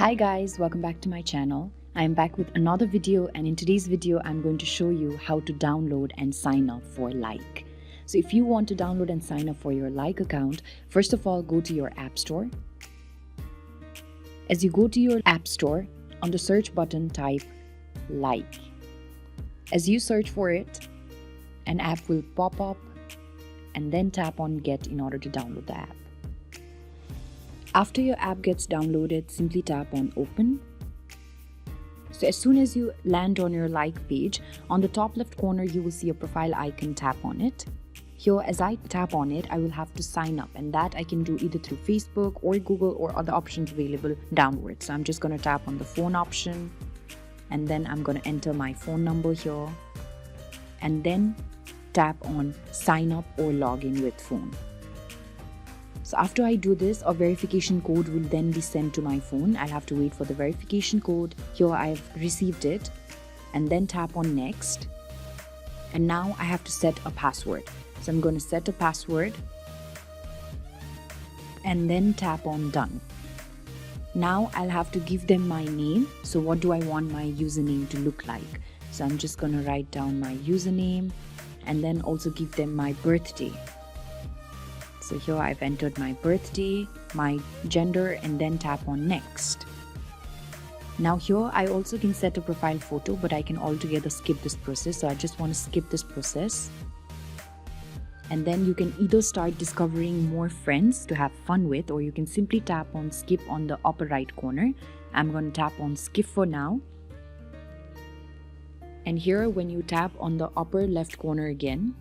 Hi guys, welcome back to my channel. I am back with another video, and in today's video I'm going to show you how to download and sign up for Like. So if you want to download and sign up for your Like account, first of all go to your app store. As you go to your app store, on the search button type Like. As you search for it, an app will pop up and then tap on Get in order to download the app. After your app gets downloaded, simply tap on Open. So as soon as you land on your Like page, on the top left corner you will see a profile icon. Tap on it. Here, as I tap on it, I will have to sign up, and that I can do either through Facebook or Google or other options available downwards. So I'm just going to tap on the phone option, and then I'm going to enter my phone number here, and then tap on Sign Up or Log In with Phone. So after I do this, a verification code will then be sent to my phone. I'll have to wait for the verification code. Here I've received it, and then tap on Next. And now I have to set a password. So I'm going to set a password and then tap on Done. Now I'll have to give them my name. So what do I want my username to look like? So I'm just going to write down my username and then also give them my birthday. So here I've entered my birthday, my gender, and then tap on Next. Now here I also can set a profile photo, but I can altogether skip this process. So I just want to skip this process. And then you can either start discovering more friends to have fun with, or you can simply tap on Skip on the upper right corner. I'm going to tap on Skip for now. And here when you tap on the upper left corner again,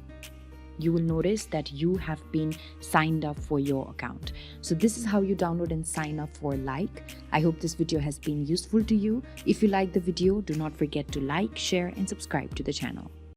you will notice that you have been signed up for your account. So this is how you download and sign up for Like. I hope this video has been useful to you. If you like the video, do not forget to like, share, and subscribe to the channel.